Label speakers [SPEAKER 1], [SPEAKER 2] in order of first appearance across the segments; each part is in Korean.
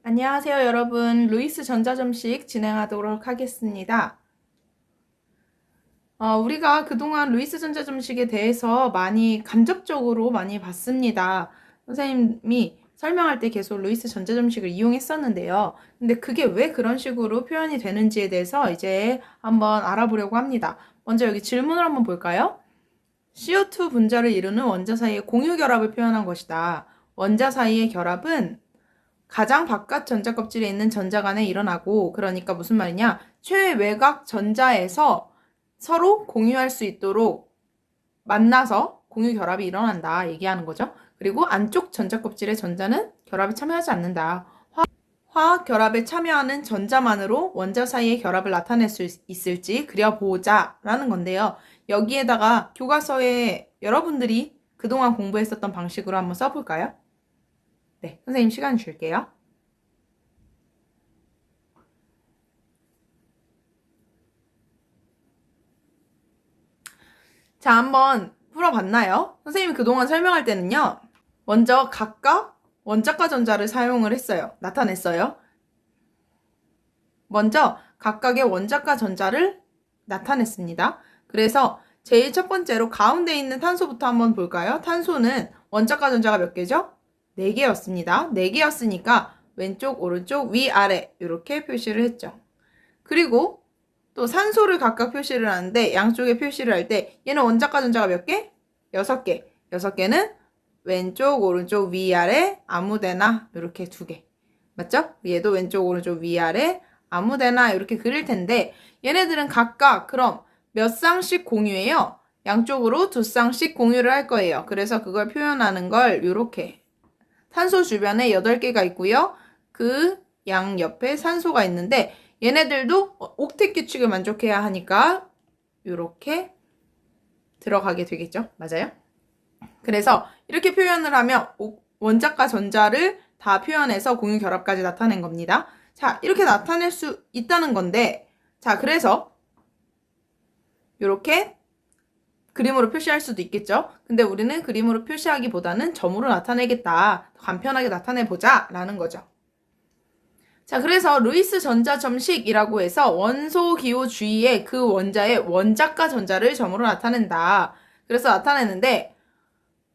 [SPEAKER 1] 안녕하세요, 여러분. 루이스 전자점식 진행하도록 하겠습니다. 우리가 그동안 루이스 전자점식에 대해서 간접적으로 많이 봤습니다. 선생님이 설명할 때 계속 루이스 전자점식을 이용했었는데요. 근데 그게 왜 그런 식으로 표현이 되는지에 대해서 이제 한번 알아보려고 합니다. 먼저 여기 질문을 한번 볼까요? CO2 분자를 이루는 원자 사이의 공유 결합을 표현한 것이다. 원자 사이의 결합은 가장 바깥 전자 껍질에 있는 전자 간에 일어나고, 그러니까 무슨 말이냐? 최외곽 전자에서 서로 공유할 수 있도록 만나서 공유 결합이 일어난다 얘기하는 거죠. 그리고 안쪽 전자 껍질의 전자는 결합에 참여하지 않는다. 화학 결합에 참여하는 전자만으로 원자 사이의 결합을 나타낼 수 있을지 그려보자 라는 건데요. 여기에다가 교과서에 여러분들이 그동안 공부했었던 방식으로 한번 써볼까요? 네, 선생님 시간 줄게요. 자, 한번 풀어봤나요? 선생님이 그동안 설명할 때는요, 먼저 각각 원자과 전자를 사용을 했어요. 나타냈어요. 먼저 각각의 원자과 전자를 나타냈습니다. 그래서 제일 첫 번째로 가운데 있는 탄소부터 한번 볼까요? 탄소는 원자과 전자가 몇 개죠? 4개였습니다. 4개였으니까 왼쪽, 오른쪽, 위, 아래 이렇게 표시를 했죠. 그리고 또 산소를 각각 표시를 하는데 양쪽에 표시를 할 때 얘는 원자과 전자가 몇 개? 6개. 6개는 왼쪽, 오른쪽, 위아래 아무데나 이렇게 2개. 맞죠? 얘도 왼쪽, 오른쪽, 위아래 아무데나 이렇게 그릴 텐데 얘네들은 각각 그럼 몇 쌍씩 공유해요? 양쪽으로 2쌍씩 공유를 할 거예요. 그래서 그걸 표현하는 걸 이렇게 탄소 주변에 8개가 있고요. 그 양 옆에 산소가 있는데 얘네들도 옥텟 규칙을 만족해야 하니까 이렇게 들어가게 되겠죠. 맞아요? 그래서 이렇게 표현을 하면 원자과 전자를 다 표현해서 공유 결합까지 나타낸 겁니다. 자, 이렇게 나타낼 수 있다는 건데, 자, 그래서 이렇게 그림으로 표시할 수도 있겠죠. 근데 우리는 그림으로 표시하기보다는 점으로 나타내겠다. 간편하게 나타내보자 라는 거죠. 자, 그래서 루이스 전자점식이라고 해서 원소 기호 주위에 그 원자의 원자과 전자를 점으로 나타낸다. 그래서 나타내는데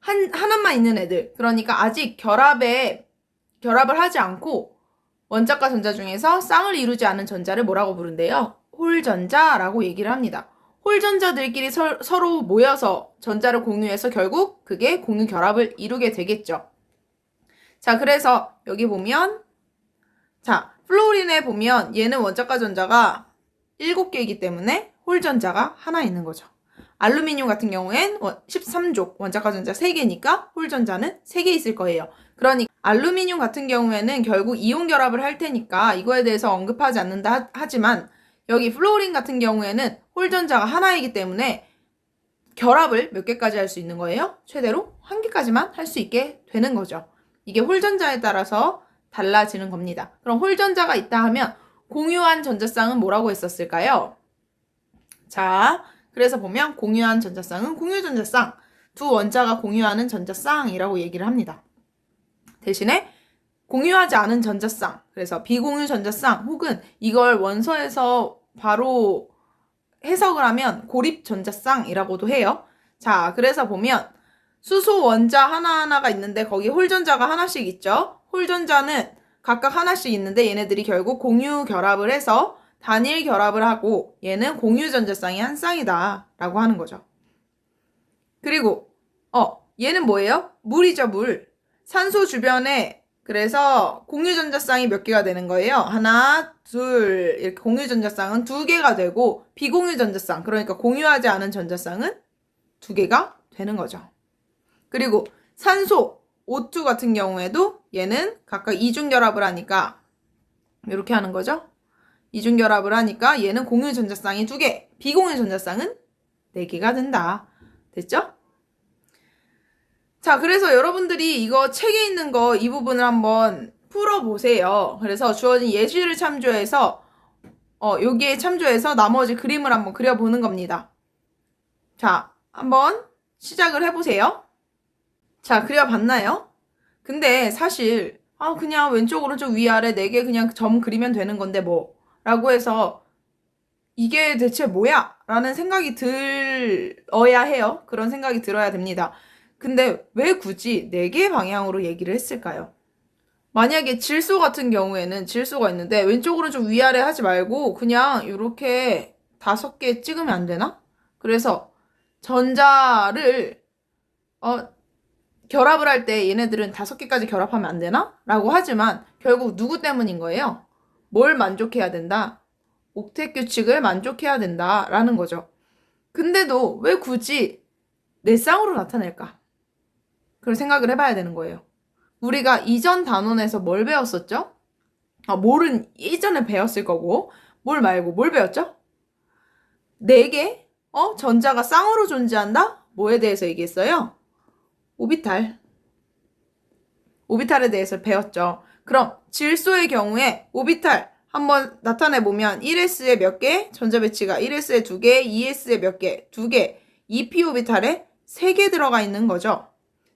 [SPEAKER 1] 하나만 있는 애들, 그러니까 아직 결합을 하지 않고 원자과 전자 중에서 쌍을 이루지 않은 전자를 뭐라고 부른대요? 홀전자라고 얘기를 합니다. 홀전자들끼리 서로 모여서 전자를 공유해서 결국 그게 공유 결합을 이루게 되겠죠. 자, 그래서 여기 보면 자, 플로린에 보면 얘는 원자과 전자가 7개이기 때문에 홀전자가 하나 있는 거죠. 알루미늄 같은 경우엔 13족 원자과 전자 3개니까 홀전자는 3개 있을 거예요. 그러니까 알루미늄 같은 경우에는 결국 이온 결합을 할 테니까 이거에 대해서 언급하지 않는다 하지만 여기 플로린 같은 경우에는 홀전자가 하나이기 때문에 결합을 몇 개까지 할 수 있는 거예요? 최대로 1개까지만 할 수 있게 되는 거죠. 이게 홀전자에 따라서 달라지는 겁니다. 그럼 홀전자가 있다 하면 공유한 전자쌍은 뭐라고 했었을까요? 자, 그래서 보면 공유한 전자쌍은 공유전자쌍, 두 원자가 공유하는 전자쌍이라고 얘기를 합니다. 대신에 공유하지 않은 전자쌍, 그래서 비공유 전자쌍 혹은 이걸 원소에서 바로 해석을 하면 고립 전자쌍이라고도 해요. 자, 그래서 보면 수소 원자 하나하나가 있는데 거기 홀전자가 하나씩 있죠. 홀전자는 각각 하나씩 있는데 얘네들이 결국 공유 결합을 해서 단일 결합을 하고 얘는 공유 전자쌍이 한 쌍이다 라고 하는 거죠. 그리고 얘는 뭐예요? 물이죠, 물. 산소 주변에 그래서 공유 전자쌍이 몇 개가 되는 거예요? 하나, 둘, 이렇게 공유 전자쌍은 2개가 되고 비공유 전자쌍, 그러니까 공유하지 않은 전자쌍은 2개가 되는 거죠. 그리고 산소, O2 같은 경우에도 얘는 각각 이중결합을 하니까 이렇게 하는 거죠. 이중결합을 하니까 얘는 공유 전자쌍이 2개, 비공유 전자쌍은 4개가 된다. 됐죠? 자, 그래서 여러분들이 이거 책에 있는 거 이 부분을 한번 풀어보세요. 그래서 주어진 예시를 참조해서 여기에 참조해서 나머지 그림을 한번 그려보는 겁니다. 자, 한번 시작을 해보세요. 자, 그려봤나요? 근데 사실 아, 그냥 왼쪽, 오른쪽, 위아래 4개 그냥 점 그리면 되는 건데 뭐. 라고 해서 이게 대체 뭐야? 라는 생각이 들어야 해요. 그런 생각이 들어야 됩니다. 근데 왜 굳이 4개의 방향으로 얘기를 했을까요? 만약에 질소 같은 경우에는 질소가 있는데 왼쪽 오른쪽 위아래 하지 말고 그냥 이렇게 5개 찍으면 안 되나? 그래서 전자를 결합을 할 때 얘네들은 5개까지 결합하면 안 되나? 라고 하지만 결국 누구 때문인 거예요? 뭘 만족해야 된다? 옥텟 규칙을 만족해야 된다 라는 거죠. 근데도 왜 굳이 내 쌍으로 나타낼까? 그걸 생각을 해봐야 되는 거예요. 우리가 이전 단원에서 뭘 배웠었죠? 몰은 예전에 배웠을 거고 뭘 말고 뭘 배웠죠? 4개 전자가 쌍으로 존재한다? 뭐에 대해서 얘기했어요? 오비탈. 오비탈에 대해서 배웠죠. 그럼 질소의 경우에 오비탈 한번 나타내보면 1s에 몇 개? 전자 배치가 1s에 2개, 2s에 몇 개? 2개. 2p 오비탈에 3개 들어가 있는 거죠.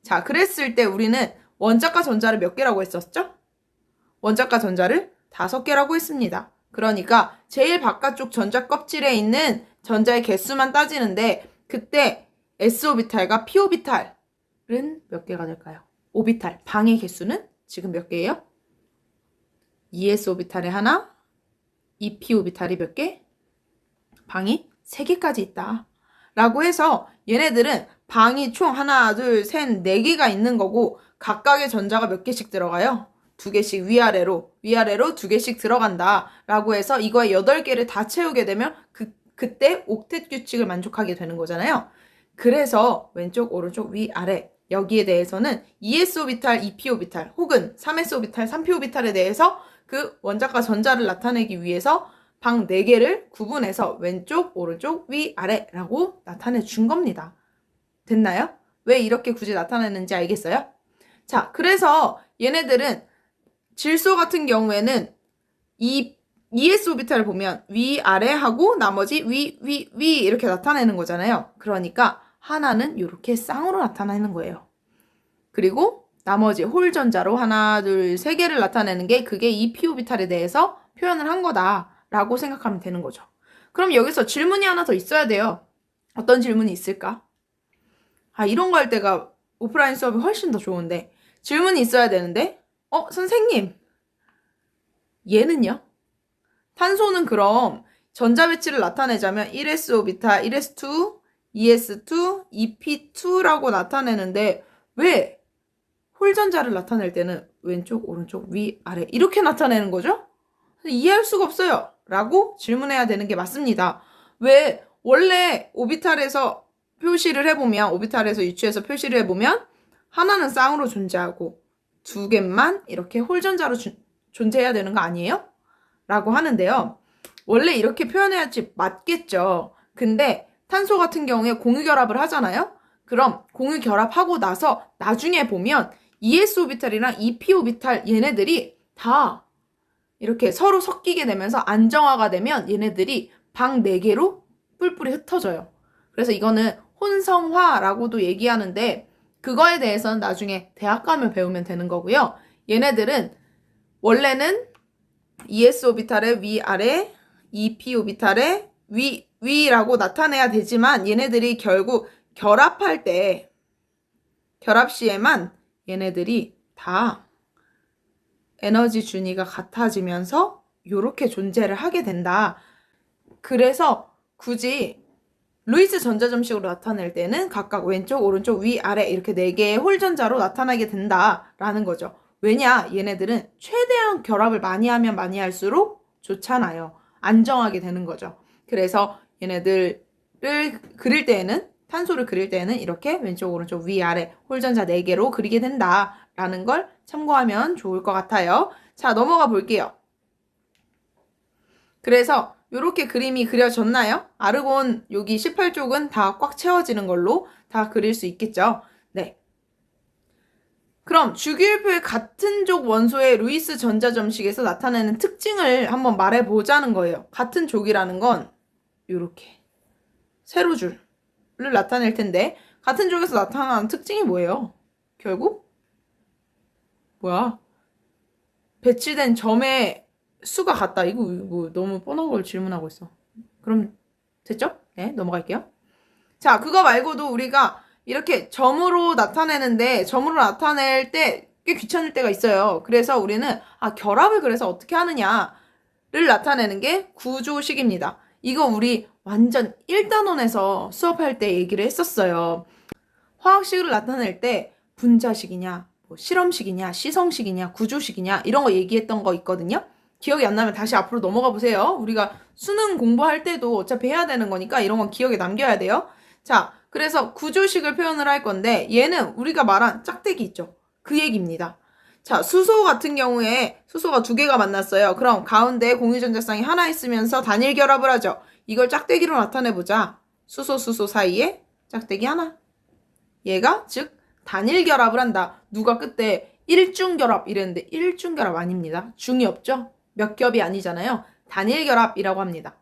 [SPEAKER 1] 자, 그랬을 때 우리는 원자과 전자를 몇 개라고 했었죠? 원자과 전자를 5개라고 했습니다. 그러니까 제일 바깥쪽 전자 껍질에 있는 전자의 개수만 따지는데 그때 s오비탈과 p오비탈은 몇 개가 될까요? 오비탈, 방의 개수는 지금 몇 개예요? 2s오비탈에 하나, 2p오비탈이 몇 개? 방이 3개까지 있다. 라고 해서 얘네들은 방이 총 하나, 둘, 셋, 4개가 있는 거고 각각의 전자가 몇 개씩 들어가요? 2개씩 위아래로 2개씩 들어간다. 라고 해서 이거에 8개를 다 채우게 되면 그때 옥텟 규칙을 만족하게 되는 거잖아요. 그래서 왼쪽, 오른쪽, 위아래 여기에 대해서는 2s오비탈, 2p오비탈 혹은 3s오비탈, 3p오비탈에 대해서 그 원자과 전자를 나타내기 위해서 방 4개를 구분해서 왼쪽, 오른쪽, 위아래라고 나타내 준 겁니다. 됐나요? 왜 이렇게 굳이 나타내는지 알겠어요? 자, 그래서 얘네들은 질소 같은 경우에는 이 ES오비탈을 보면 위아래 하고 나머지 위 이렇게 나타내는 거잖아요. 그러니까 하나는 이렇게 쌍으로 나타내는 거예요. 그리고 나머지 홀전자로 하나, 둘, 3개를 나타내는 게 그게 이 p오비탈에 대해서 표현을 한 거다라고 생각하면 되는 거죠. 그럼 여기서 질문이 하나 더 있어야 돼요. 어떤 질문이 있을까? 이런 거 할 때가 오프라인 수업이 훨씬 더 좋은데 질문이 있어야 되는데 선생님 얘는요? 탄소는 그럼 전자 배치를 나타내자면 1s 오비탈, 1s2, 2s2, 2p2라고 나타내는데 왜 홀전자를 나타낼 때는 왼쪽, 오른쪽, 위, 아래 이렇게 나타내는 거죠? 이해할 수가 없어요. 라고 질문해야 되는 게 맞습니다. 왜 원래 오비탈에서 표시를 해보면 오비탈에서 유추해서 표시를 해보면 하나는 쌍으로 존재하고 2개만 이렇게 홀전자로 존재해야 되는 거 아니에요? 라고 하는데요. 원래 이렇게 표현해야지 맞겠죠. 근데 탄소 같은 경우에 공유결합을 하잖아요. 그럼 공유결합하고 나서 나중에 보면 ES오비탈이랑 EP오비탈 얘네들이 다 이렇게 서로 섞이게 되면서 안정화가 되면 얘네들이 방 4개로 뿔뿔이 흩어져요. 그래서 이거는 혼성화라고도 얘기하는데 그거에 대해서는 나중에 대학 가면 배우면 되는 거고요. 얘네들은 원래는 ES오비탈의 위아래, EP오비탈의 위라고 나타내야 되지만 얘네들이 결국 결합할 때 결합 시에만 얘네들이 다 에너지 준위가 같아지면서 이렇게 존재를 하게 된다. 그래서 굳이 루이스 전자점식으로 나타낼 때는 각각 왼쪽, 오른쪽, 위, 아래 이렇게 4개의 홀전자로 나타나게 된다라는 거죠. 왜냐? 얘네들은 최대한 결합을 많이 하면 많이 할수록 좋잖아요. 안정하게 되는 거죠. 그래서 얘네들을 그릴 때에는 탄소를 그릴 때에는 이렇게 왼쪽, 오른쪽, 위, 아래 홀전자 4개로 그리게 된다라는 걸 참고하면 좋을 것 같아요. 자, 넘어가 볼게요. 그래서 이렇게 그림이 그려졌나요? 아르곤 여기 18쪽은 다 꽉 채워지는 걸로 다 그릴 수 있겠죠? 네. 그럼 주기율표의 같은 족 원소의 루이스 전자점식에서 나타내는 특징을 한번 말해보자는 거예요. 같은 족이라는 건 이렇게 세로줄을 나타낼 텐데 같은 족에서 나타나는 특징이 뭐예요? 결국 뭐야? 배치된 점의 수가 같다. 이거 뭐 너무 뻔한 걸 질문하고 있어. 그럼 됐죠? 네, 넘어갈게요. 자, 그거 말고도 우리가 이렇게 점으로 나타내는데 점으로 나타낼 때 꽤 귀찮을 때가 있어요. 그래서 우리는 결합을 그래서 어떻게 하느냐를 나타내는 게 구조식입니다. 이거 우리 완전 1단원에서 수업할 때 얘기를 했었어요. 화학식을 나타낼 때 분자식이냐, 뭐 실험식이냐, 시성식이냐, 구조식이냐 이런 거 얘기했던 거 있거든요. 기억이 안 나면 다시 앞으로 넘어가 보세요. 우리가 수능 공부할 때도 어차피 해야 되는 거니까 이런 건 기억에 남겨야 돼요. 자, 그래서 구조식을 표현을 할 건데 얘는 우리가 말한 짝대기 있죠. 그 얘기입니다. 자, 수소 같은 경우에 수소가 2개가 만났어요. 그럼 가운데 공유전자쌍이 하나 있으면서 단일 결합을 하죠. 이걸 짝대기로 나타내보자. 수소 사이에 짝대기 하나. 얘가 즉 단일 결합을 한다. 누가 그때 일중결합 이랬는데 일중결합 아닙니다. 중이 없죠? 몇 겹이 아니잖아요. 단일 결합이라고 합니다.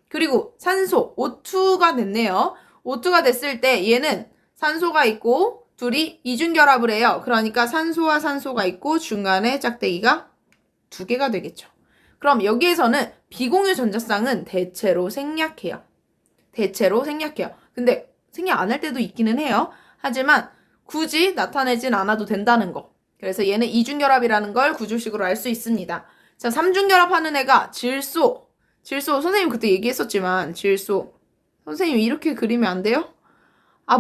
[SPEAKER 1] 그리고 산소, O2가 됐네요. O2가 됐을 때 얘는 산소가 있고 둘이 이중결합을 해요. 그러니까 산소와 산소가 있고 중간에 짝대기가 2개가 되겠죠. 그럼 여기에서는 비공유 전자쌍은 대체로 생략해요. 근데 생략 안 할 때도 있기는 해요. 하지만 굳이 나타내진 않아도 된다는 거. 그래서 얘는 이중결합이라는 걸 구조식으로 알 수 있습니다. 자, 삼중결합하는 애가 질소 선생님 그때 얘기했었지만 질소 선생님 이렇게 그리면 안 돼요?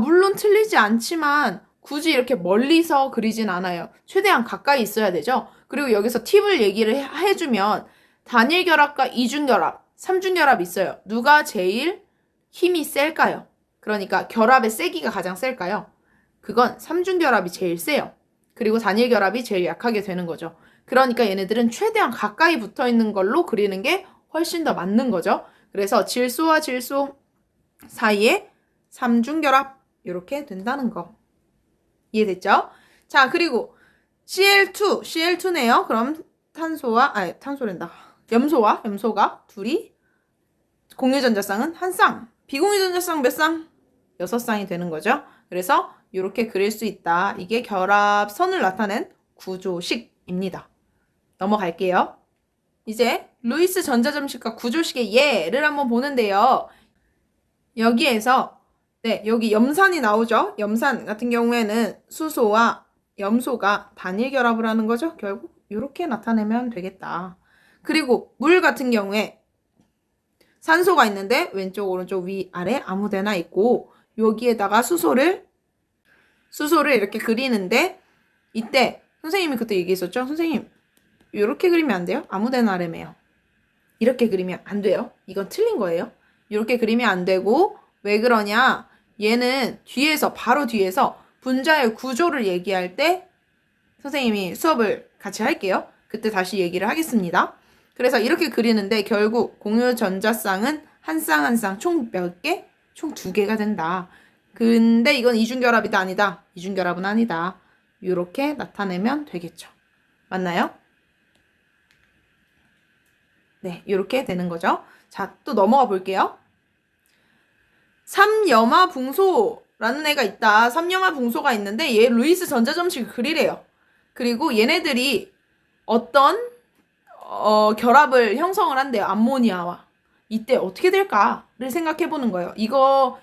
[SPEAKER 1] 물론 틀리지 않지만 굳이 이렇게 멀리서 그리진 않아요. 최대한 가까이 있어야 되죠. 그리고 여기서 팁을 얘기를 해주면 단일결합과 이중결합, 삼중결합 있어요. 누가 제일 힘이 셀까요? 그러니까 결합의 세기가 가장 셀까요? 그건 삼중결합이 제일 세요. 그리고 단일결합이 제일 약하게 되는 거죠. 그러니까 얘네들은 최대한 가까이 붙어있는 걸로 그리는 게 훨씬 더 맞는 거죠. 그래서 질소와 질소 사이에 삼중결합 이렇게 된다는 거. 이해됐죠? 자, 그리고 Cl2네요. 그럼 염소가 둘이 공유전자쌍은 한 쌍. 비공유전자쌍 몇 쌍? 6쌍이 되는 거죠. 그래서 이렇게 그릴 수 있다. 이게 결합선을 나타낸 구조식입니다. 넘어갈게요. 이제 루이스 전자점식과 구조식의 예를 한번 보는데요. 여기에서 여기 염산이 나오죠. 염산 같은 경우에는 수소와 염소가 단일 결합을 하는 거죠. 결국 이렇게 나타내면 되겠다. 그리고 물 같은 경우에 산소가 있는데 왼쪽 오른쪽 위 아래 아무데나 있고 여기에다가 수소를 이렇게 그리는데 이때 선생님이 그때 얘기했었죠. 선생님 이렇게 그리면 안 돼요? 아무데나 아래매요. 이렇게 그리면 안 돼요. 이건 틀린 거예요. 이렇게 그리면 안 되고 왜 그러냐? 얘는 바로 뒤에서 분자의 구조를 얘기할 때 선생님이 수업을 같이 할게요. 그때 다시 얘기를 하겠습니다. 그래서 이렇게 그리는데 결국 공유전자쌍은 한 쌍 한 쌍 총 몇 개? 총 2개가 된다. 근데 이건 이중결합이다 아니다. 이중결합은 아니다. 이렇게 나타내면 되겠죠. 맞나요? 네, 이렇게 되는 거죠. 자, 또 넘어가 볼게요. 삼염화붕소라는 애가 있다. 삼염화붕소가 있는데 얘 루이스 전자점식을 그리래요. 그리고 얘네들이 어떤 결합을 형성을 한대요. 암모니아와. 이때 어떻게 될까를 생각해 보는 거예요. 이거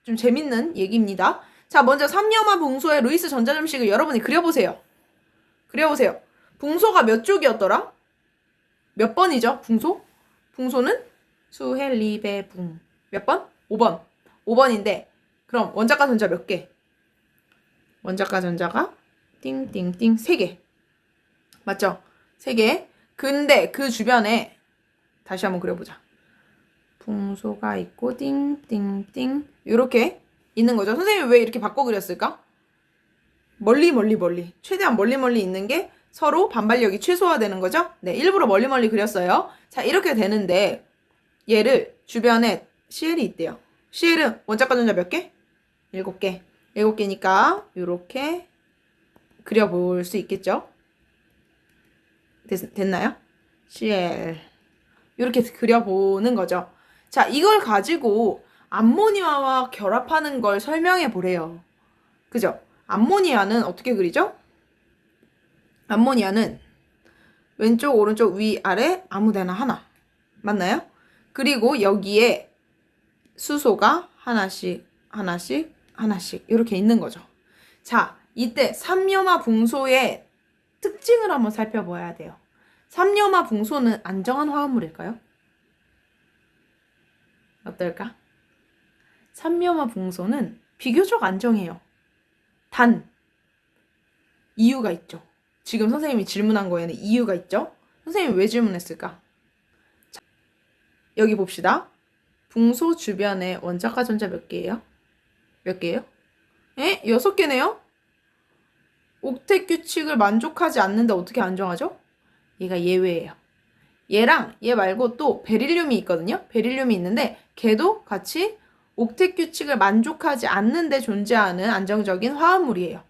[SPEAKER 1] 좀 재밌는 얘기입니다. 자, 먼저 삼염화붕소의 루이스 전자점식을 여러분이 그려보세요. 붕소가 몇 쪽이었더라? 몇 번이죠? 붕소는 수헬리베붕. 몇 번? 5번. 5번인데 그럼 원자과 전자 몇 개? 원자과 전자가 띵띵띵 3개. 맞죠? 3개. 근데 그 주변에 다시 한번 그려보자. 붕소가 있고 띵띵띵 이렇게 있는 거죠. 선생님이 왜 이렇게 바꿔 그렸을까? 멀리 최대한 멀리 있는 게 서로 반발력이 최소화되는 거죠. 네, 일부러 멀리 그렸어요. 자, 이렇게 되는데 얘를 주변에 CL이 있대요. CL은 원자과 전자 몇 개? 7개. 7개니까 이렇게 그려볼 수 있겠죠? 됐나요? CL 이렇게 그려보는 거죠. 자, 이걸 가지고 암모니아와 결합하는 걸 설명해 보래요. 그죠? 암모니아는 어떻게 그리죠? 암모니아는 왼쪽, 오른쪽, 위, 아래 아무데나 하나. 맞나요? 그리고 여기에 수소가 하나씩, 하나씩, 하나씩 이렇게 있는 거죠. 자, 이때 삼염화 붕소의 특징을 한번 살펴봐야 돼요. 삼염화 붕소는 안정한 화합물일까요? 어떨까? 삼염화 붕소는 비교적 안정해요. 단, 이유가 있죠. 지금 선생님이 질문한 거에는 이유가 있죠. 선생님이 왜 질문했을까? 자, 여기 봅시다. 붕소 주변에 원자과 전자 몇 개예요? 몇 개예요? 6개네요? 옥텟 규칙을 만족하지 않는데 어떻게 안정하죠? 얘가 예외예요. 얘랑 얘 말고 또 베릴륨이 있거든요. 베릴륨이 있는데 걔도 같이 옥텟 규칙을 만족하지 않는데 존재하는 안정적인 화합물이에요.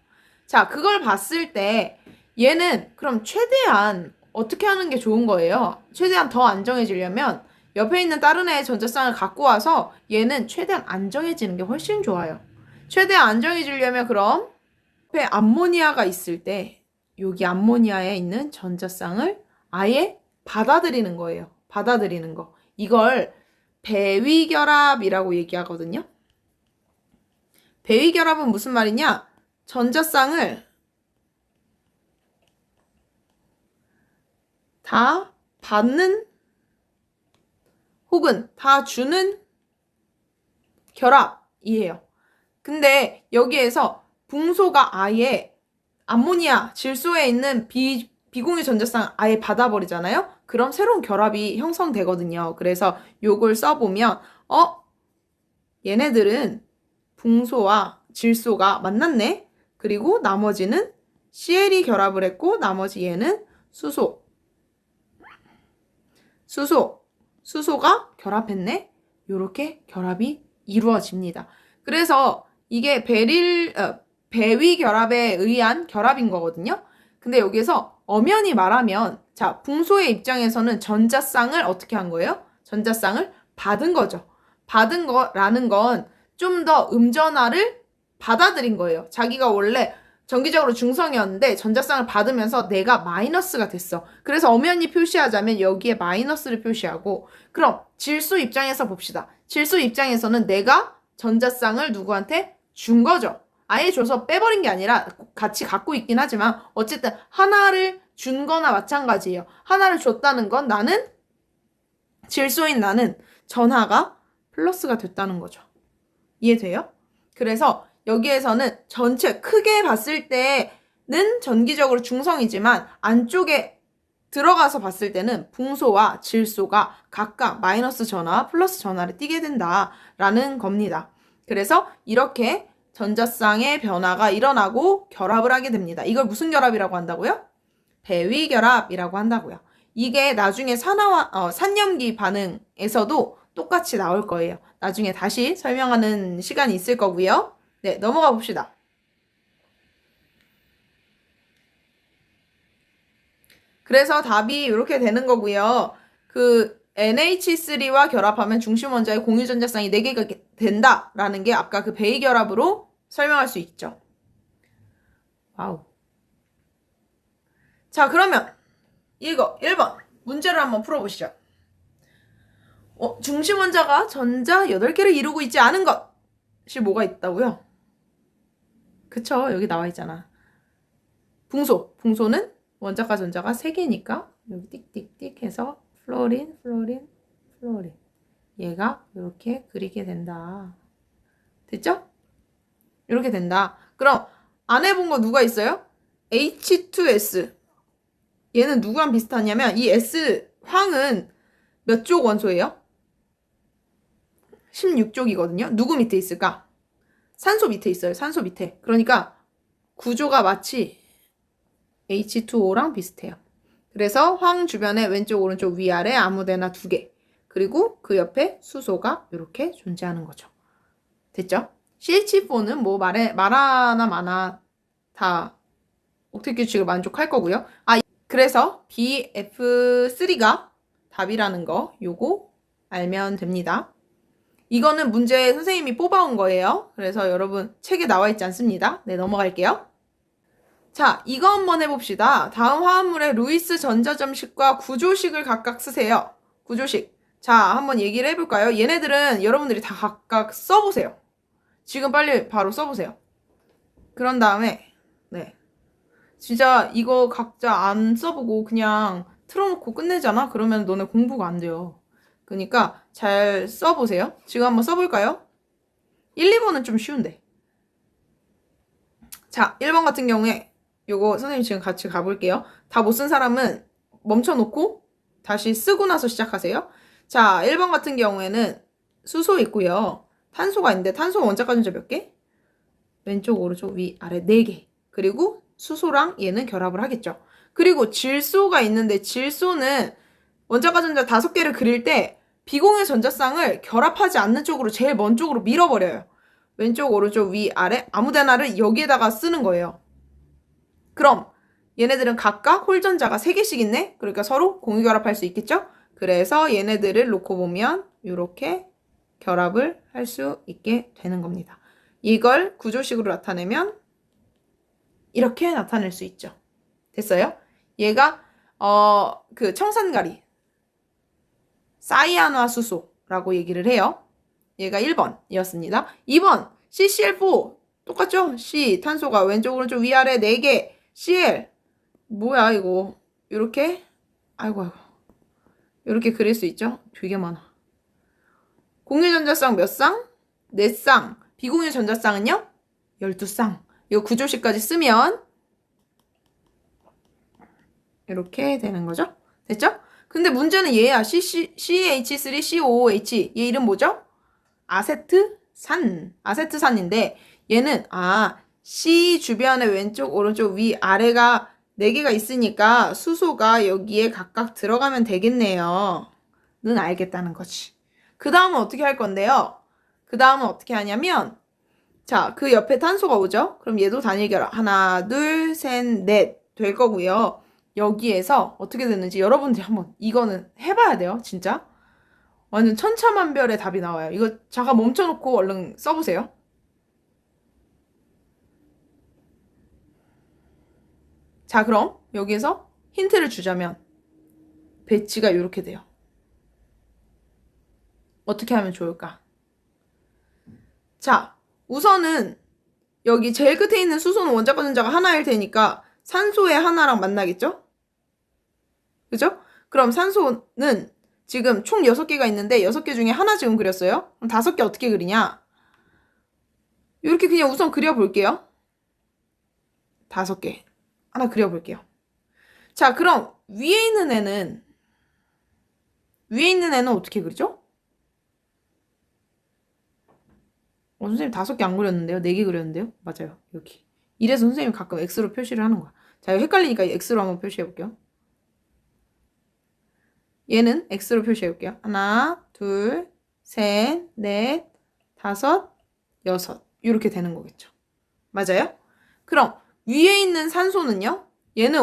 [SPEAKER 1] 자, 그걸 봤을 때 얘는 그럼 최대한 어떻게 하는 게 좋은 거예요? 최대한 더 안정해지려면 옆에 있는 다른 애의 전자쌍을 갖고 와서 얘는 최대한 안정해지는 게 훨씬 좋아요. 최대한 안정해지려면 그럼 옆에 암모니아가 있을 때 여기 암모니아에 있는 전자쌍을 아예 받아들이는 거예요. 받아들이는 거. 이걸 배위결합이라고 얘기하거든요. 배위결합은 무슨 말이냐? 전자쌍을 다 받는 혹은 다 주는 결합이에요. 근데 여기에서 붕소가 아예 암모니아, 질소에 있는 비공유 전자쌍 아예 받아버리잖아요? 그럼 새로운 결합이 형성되거든요. 그래서 요걸 써보면 얘네들은 붕소와 질소가 만났네? 그리고 나머지는 CL이 결합을 했고 나머지 얘는 수소가 결합했네? 요렇게 결합이 이루어집니다. 그래서 이게 배위 결합에 의한 결합인 거거든요. 근데 여기서 엄연히 말하면 자, 붕소의 입장에서는 전자쌍을 어떻게 한 거예요? 전자쌍을 받은 거죠. 받은 거라는 건 좀 더 음전화를 받아들인 거예요. 자기가 원래 정기적으로 중성이었는데 전자쌍을 받으면서 내가 마이너스가 됐어. 그래서 엄연히 표시하자면 여기에 마이너스를 표시하고 그럼 질소 입장에서 봅시다. 질소 입장에서는 내가 전자쌍을 누구한테 준 거죠. 아예 줘서 빼버린 게 아니라 같이 갖고 있긴 하지만 어쨌든 하나를 준 거나 마찬가지예요. 하나를 줬다는 건 나는 질소인 나는 전하가 플러스가 됐다는 거죠. 이해돼요? 그래서 여기에서는 전체 크게 봤을 때는 전기적으로 중성이지만 안쪽에 들어가서 봤을 때는 붕소와 질소가 각각 마이너스 전화, 플러스 전화를 띠게 된다라는 겁니다. 그래서 이렇게 전자쌍의 변화가 일어나고 결합을 하게 됩니다. 이걸 무슨 결합이라고 한다고요? 배위 결합이라고 한다고요. 이게 나중에 산염기 반응에서도 똑같이 나올 거예요. 나중에 다시 설명하는 시간이 있을 거고요. 네, 넘어가 봅시다. 그래서 답이 이렇게 되는 거고요. 그 NH3와 결합하면 중심 원자의 공유 전자쌍이 4개가 된다라는 게 아까 그 배위 결합으로 설명할 수 있죠. 와우. 자, 그러면 이거 1번 문제를 한번 풀어보시죠. 중심 원자가 전자 8개를 이루고 있지 않은 것이 뭐가 있다고요? 그쵸, 여기 나와 있잖아. 붕소는 원자과 전자가 3개니까 여기 띡띡띡 해서 플로린 얘가 이렇게 그리게 된다. 됐죠? 이렇게 된다. 그럼 안 해본 거 누가 있어요? H2S 얘는 누구랑 비슷하냐면 이 S 황은 몇 쪽 원소예요? 16쪽이거든요. 누구 밑에 있을까? 산소 밑에 있어요. 산소 밑에. 그러니까 구조가 마치 H2O랑 비슷해요. 그래서 황 주변에 왼쪽, 오른쪽, 위아래 아무데나 2개. 그리고 그 옆에 수소가 이렇게 존재하는 거죠. 됐죠? CH4는 뭐 말하나 마나 다 옥텟 규칙을 만족할 거고요. 그래서 BF3가 답이라는 거 요거 알면 됩니다. 이거는 문제 선생님이 뽑아온 거예요. 그래서 여러분 책에 나와 있지 않습니다. 네, 넘어갈게요. 자, 이거 한번 해봅시다. 다음 화합물의 루이스 전자점식과 구조식을 각각 쓰세요. 구조식. 자, 한번 얘기를 해볼까요? 얘네들은 여러분들이 다 각각 써보세요. 지금 빨리 바로 써보세요. 그런 다음에 네, 진짜 이거 각자 안 써보고 그냥 틀어놓고 끝내잖아? 그러면 너네 공부가 안 돼요. 그러니까 잘 써보세요. 지금 한번 써볼까요? 1, 2번은 좀 쉬운데. 자, 1번 같은 경우에 요거 선생님 지금 같이 가볼게요. 다 못 쓴 사람은 멈춰놓고 다시 쓰고 나서 시작하세요. 자, 1번 같은 경우에는 수소 있고요. 탄소가 있는데 탄소가 원자가 전자 몇 개? 왼쪽, 오른쪽, 위, 아래 4개. 그리고 수소랑 얘는 결합을 하겠죠. 그리고 질소가 있는데 질소는 원자가 전자 5개를 그릴 때 비공유 전자쌍을 결합하지 않는 쪽으로 제일 먼 쪽으로 밀어버려요. 왼쪽, 오른쪽, 위, 아래 아무 데나를 여기에다가 쓰는 거예요. 그럼 얘네들은 각각 홀전자가 3개씩 있네? 그러니까 서로 공유결합할 수 있겠죠? 그래서 얘네들을 놓고 보면 이렇게 결합을 할 수 있게 되는 겁니다. 이걸 구조식으로 나타내면 이렇게 나타낼 수 있죠. 됐어요? 얘가 그 청산가리 사이안화수소라고 얘기를 해요. 얘가 1번이었습니다. 2번 CCl4 똑같죠? C 탄소가 왼쪽 오른쪽 위아래 4개 Cl 뭐야 이거 이렇게 아이고 이렇게 그릴 수 있죠? 되게 많아. 공유전자쌍 몇 쌍? 4쌍. 비공유전자쌍은요? 12쌍. 이거 구조식까지 쓰면 이렇게 되는 거죠? 됐죠? 근데 문제는 얘야. CH3COOH 얘 이름 뭐죠? 아세트산. 아세트산인데 얘는 C 주변에 왼쪽, 오른쪽, 위, 아래가 4개가 있으니까 수소가 여기에 각각 들어가면 되겠네요. 는 알겠다는 거지. 그 다음은 어떻게 할 건데요? 그 다음은 어떻게 하냐면 자, 그 옆에 탄소가 오죠? 그럼 얘도 단일 결합. 하나, 둘, 셋, 넷 될 거고요. 여기에서 어떻게 되는지 여러분들이 한번 이거는 해봐야 돼요. 진짜. 완전 천차만별의 답이 나와요. 이거 잠깐 멈춰놓고 얼른 써보세요. 자, 그럼 여기에서 힌트를 주자면 배치가 이렇게 돼요. 어떻게 하면 좋을까? 자, 우선은 여기 제일 끝에 있는 수소는 원자과 전자가 하나일 테니까 산소의 하나랑 만나겠죠? 그죠? 그럼 산소는 지금 총 6개가 있는데 6개 중에 하나 지금 그렸어요? 그럼 5개 어떻게 그리냐? 이렇게 그냥 우선 그려볼게요. 5개. 하나 그려볼게요. 자, 그럼 위에 있는 애는 어떻게 그리죠? 선생님 5개 안 그렸는데요? 4개 그렸는데요? 맞아요. 여기. 이래서 선생님이 가끔 X로 표시를 하는 거야. 자, 이거 헷갈리니까 X로 한번 표시해볼게요. 얘는 X로 표시해볼게요. 하나, 둘, 셋, 넷, 5, 6. 이렇게 되는 거겠죠. 맞아요? 그럼 위에 있는 산소는요? 얘는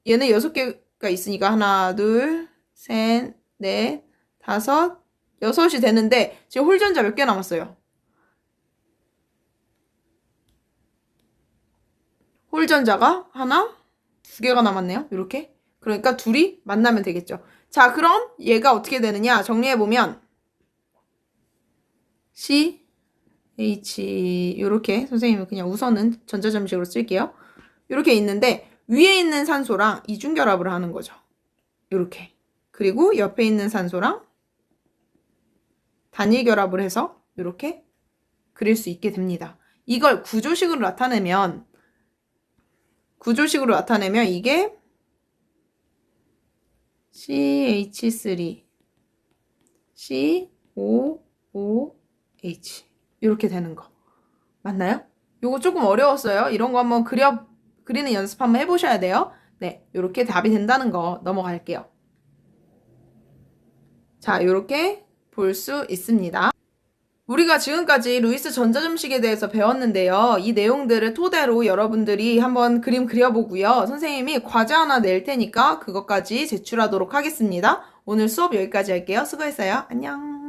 [SPEAKER 1] 6개가 있으니까 하나, 둘, 셋, 넷, 5, 6이 되는데 지금 홀전자 몇 개 남았어요? 홀전자가 하나, 2개가 남았네요. 이렇게. 그러니까 둘이 만나면 되겠죠. 자, 그럼 얘가 어떻게 되느냐? 정리해보면 C, H 이렇게 선생님은 그냥 우선은 전자점식으로 쓸게요. 이렇게 있는데 위에 있는 산소랑 이중결합을 하는 거죠. 이렇게. 그리고 옆에 있는 산소랑 단일결합을 해서 이렇게 그릴 수 있게 됩니다. 이걸 구조식으로 나타내면 이게 CH3 COOH 이렇게 되는 거 맞나요? 요거 조금 어려웠어요. 이런 거 한번 그리는 연습 한번 해보셔야 돼요. 네, 요렇게 답이 된다는 거 넘어갈게요. 자, 요렇게 볼 수 있습니다. 우리가 지금까지 루이스 전자점식에 대해서 배웠는데요. 이 내용들을 토대로 여러분들이 한번 그림 그려보고요. 선생님이 과제 하나 낼 테니까 그것까지 제출하도록 하겠습니다. 오늘 수업 여기까지 할게요. 수고했어요. 안녕.